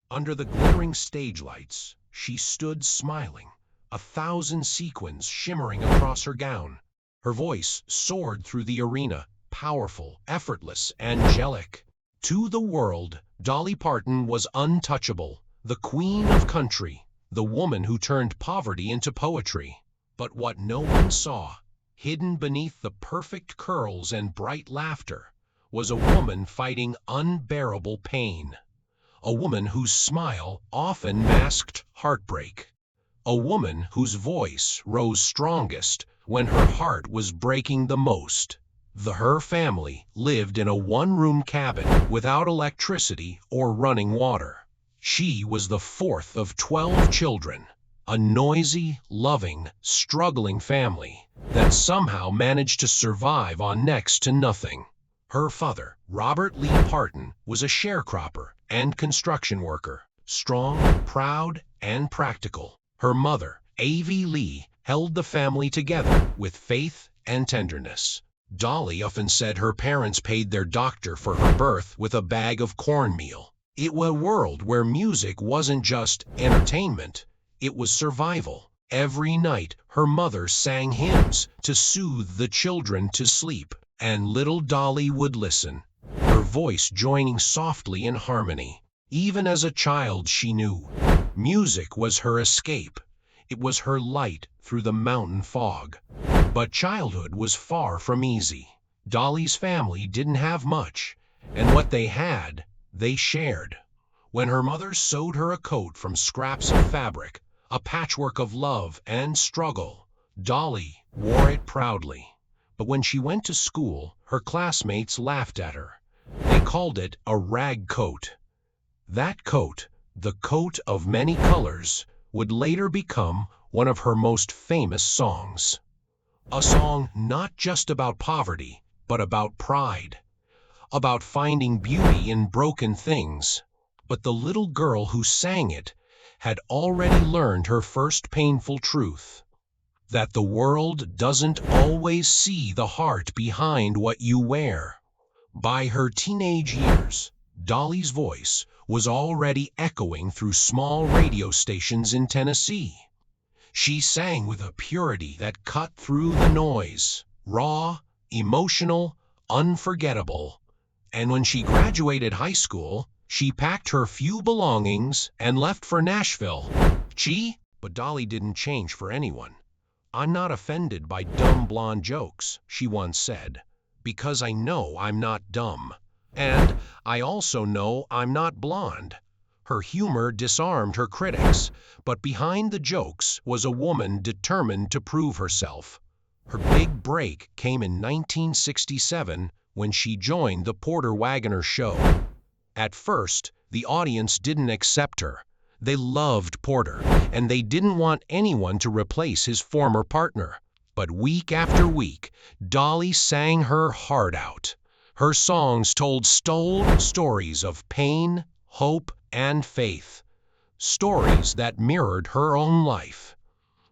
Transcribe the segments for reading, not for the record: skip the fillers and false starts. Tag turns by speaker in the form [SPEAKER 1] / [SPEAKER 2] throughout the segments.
[SPEAKER 1] Under the glittering stage lights, she stood smiling, a thousand sequins shimmering across her gown. Her voice soared through the arena, powerful, effortless, angelic. To the world, Dolly Parton was untouchable, the queen of country, the woman who turned poverty into poetry. But what no one saw, hidden beneath the perfect curls and bright laughter, was a woman fighting unbearable pain. A woman whose smile often masked heartbreak. A woman whose voice rose strongest when her heart was breaking the most. Her family lived in a one-room cabin without electricity or running water. She was the fourth of 12 children, a noisy, loving, struggling family that somehow managed to survive on next to nothing. Her father, Robert Lee Parton, was a sharecropper and construction worker, strong, proud, and practical. Her mother, A.V. Lee, held the family together with faith and tenderness. Dolly often said her parents paid their doctor for her birth with a bag of cornmeal. It was a world where music wasn't just entertainment, it was survival. Every night, her mother sang hymns to soothe the children to sleep, and little Dolly would listen, her voice joining softly in harmony. Even as a child, she knew music was her escape. It was her light through the mountain fog. But childhood was far from easy. Dolly's family didn't have much, and what they had, they shared. When her mother sewed her a coat from scraps of fabric, a patchwork of love and struggle, Dolly wore it proudly. But when she went to school, her classmates laughed at her. They called it a rag coat. That coat, the coat of many colors, would later become one of her most famous songs. A song not just about poverty, but about pride, about finding beauty in broken things. But the little girl who sang it had already learned her first painful truth, that the world doesn't always see the heart behind what you wear. By her teenage years, Dolly's voice was already echoing through small radio stations in Tennessee. She sang with a purity that cut through the noise, raw, emotional, unforgettable. And when she graduated high school, she packed her few belongings and left for Nashville. But Dolly didn't change for anyone. "I'm not offended by dumb blonde jokes," she once said, "because I know I'm not dumb. And I also know I'm not blonde." Her humor disarmed her critics, but behind the jokes was a woman determined to prove herself. Her big break came in 1967 when she joined the Porter Wagoner Show. At first, the audience didn't accept her. They loved Porter, and they didn't want anyone to replace his former partner. But week after week, Dolly sang her heart out. Her songs told stories of pain, hope, and faith. Stories that mirrored her own life.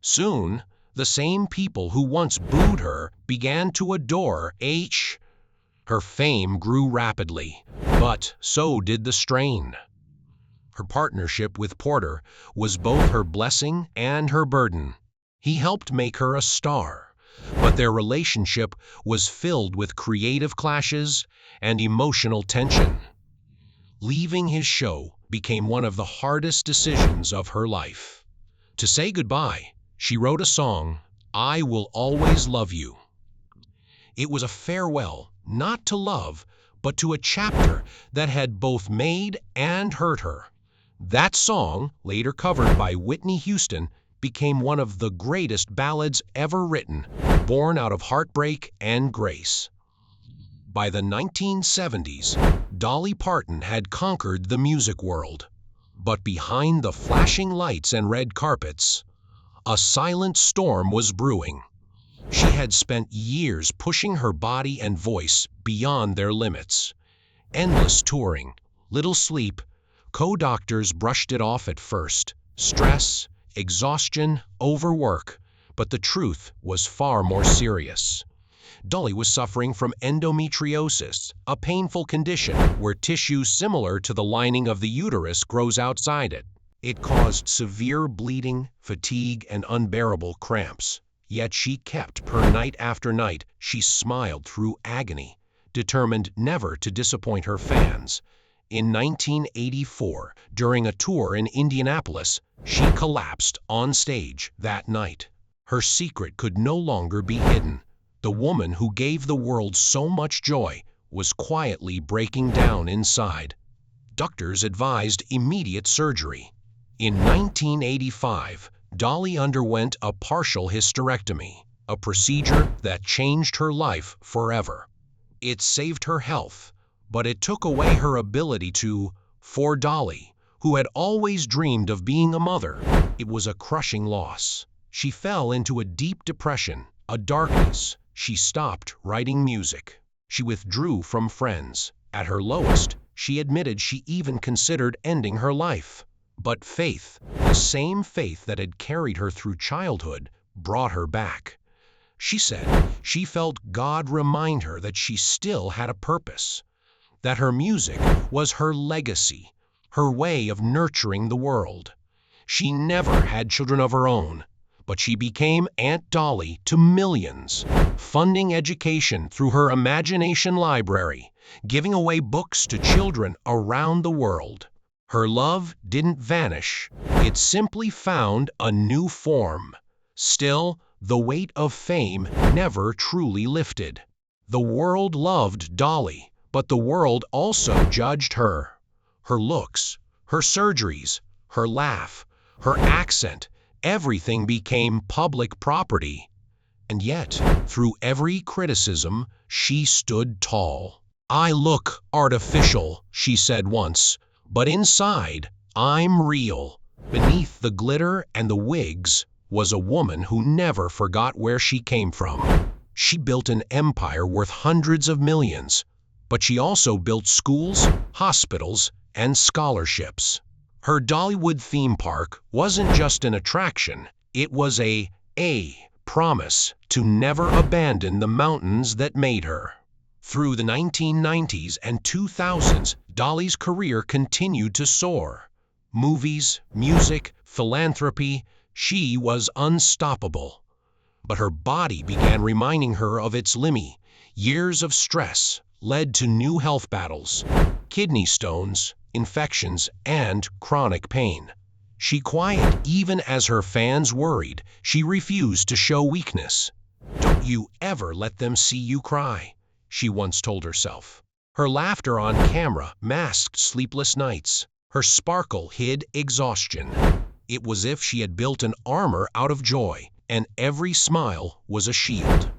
[SPEAKER 1] Soon, the same people who once booed her began to adore her. Her fame grew rapidly, but so did the strain. Her partnership with Porter was both her blessing and her burden. He helped make her a star, but their relationship was filled with creative clashes and emotional tension. Leaving his show became one of the hardest decisions of her life. To say goodbye, she wrote a song, "I Will Always Love You." It was a farewell, not to love, but to a chapter that had both made and hurt her. That song, later covered by Whitney Houston, became one of the greatest ballads ever written, born out of heartbreak and grace. By the 1970s, Dolly Parton had conquered the music world. But behind the flashing lights and red carpets, a silent storm was brewing. She had spent years pushing her body and voice beyond their limits. Endless touring, little sleep. Co-doctors brushed it off at first. Stress, exhaustion, overwork. But the truth was far more serious. Dolly was suffering from endometriosis, a painful condition where tissue similar to the lining of the uterus grows outside it. It caused severe bleeding, fatigue, and unbearable cramps. Yet she kept per night after night. She smiled through agony, determined never to disappoint her fans. In 1984, during a tour in Indianapolis, she collapsed on stage that night. Her secret could no longer be hidden. The woman who gave the world so much joy was quietly breaking down inside. Doctors advised immediate surgery. In 1985, Dolly underwent a partial hysterectomy, a procedure that changed her life forever. It saved her health, but it took away her ability to, for Dolly, who had always dreamed of being a mother, it was a crushing loss. She fell into a deep depression, a darkness. She stopped writing music. She withdrew from friends. At her lowest, she admitted she even considered ending her life. But faith, the same faith that had carried her through childhood, brought her back. She said she felt God remind her that she still had a purpose, that her music was her legacy, her way of nurturing the world. She never had children of her own, but she became Aunt Dolly to millions, funding education through her imagination library, giving away books to children around the world. Her love didn't vanish, it simply found a new form. Still, the weight of fame never truly lifted. The world loved Dolly, but the world also judged her. Her looks, her surgeries, her laugh, her accent, everything became public property. And yet, through every criticism, she stood tall. "I look artificial," she said once, "but inside, I'm real." Beneath the glitter and the wigs was a woman who never forgot where she came from. She built an empire worth hundreds of millions, but she also built schools, hospitals, and scholarships. Her Dollywood theme park wasn't just an attraction, it was a promise to never abandon the mountains that made her. Through the 1990s and 2000s, Dolly's career continued to soar. Movies, music, philanthropy, she was unstoppable. But her body began reminding her of its limits. Years of stress led to new health battles, kidney stones, infections, and chronic pain. She quieted even as her fans worried. She refused to show weakness. "Don't you ever let them see you cry," she once told herself. Her laughter on camera masked sleepless nights. Her sparkle hid exhaustion. It was as if she had built an armor out of joy, and every smile was a shield.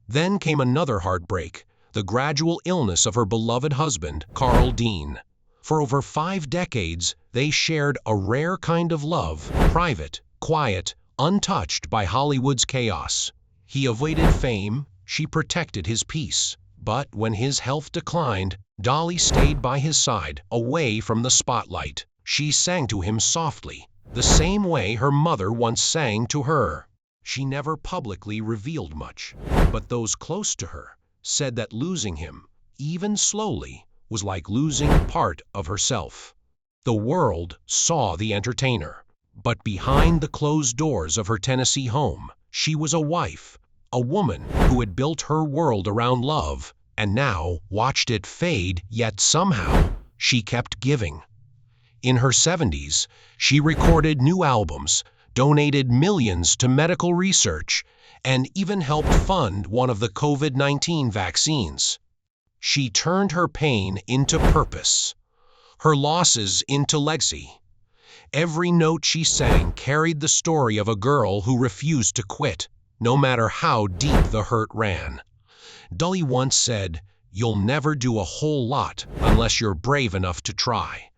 [SPEAKER 1] Then came another heartbreak, the gradual illness of her beloved husband, Carl Dean. For over 5 decades, they shared a rare kind of love, private, quiet, untouched by Hollywood's chaos. He avoided fame, she protected his peace. But when his health declined, Dolly stayed by his side, away from the spotlight. She sang to him softly, the same way her mother once sang to her. She never publicly revealed much, but those close to her said that losing him, even slowly, was like losing part of herself. The world saw the entertainer, but behind the closed doors of her Tennessee home, she was a wife, a woman who had built her world around love, and now watched it fade, yet somehow she kept giving. In her 70s, she recorded new albums, donated millions to medical research, and even helped fund one of the COVID-19 vaccines. She turned her pain into purpose, her losses into legacy. Every note she sang carried the story of a girl who refused to quit, no matter how deep the hurt ran. Dolly once said, "You'll never do a whole lot unless you're brave enough to try."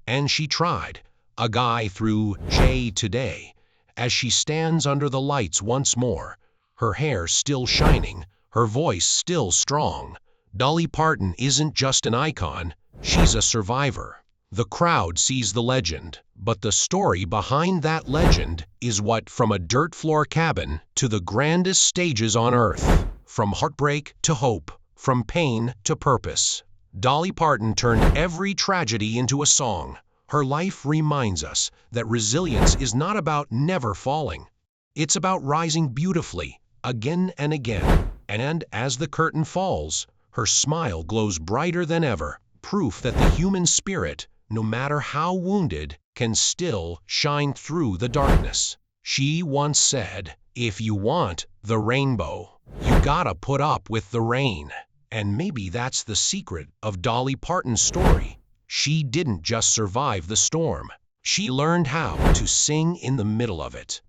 [SPEAKER 1] And she tried. A guy through J today, as she stands under the lights once more, her hair still shining, her voice still strong. Dolly Parton isn't just an icon, she's a survivor. The crowd sees the legend, but the story behind that legend is what from a dirt floor cabin to the grandest stages on earth, from heartbreak to hope, from pain to purpose. Dolly Parton turned every tragedy into a song. Her life reminds us that resilience is not about never falling. It's about rising beautifully, again and again. And as the curtain falls, her smile glows brighter than ever, proof that the human spirit, no matter how wounded, can still shine through the darkness. She once said, "If you want the rainbow, you gotta put up with the rain." And maybe that's the secret of Dolly Parton's story. She didn't just survive the storm. She learned how to sing in the middle of it.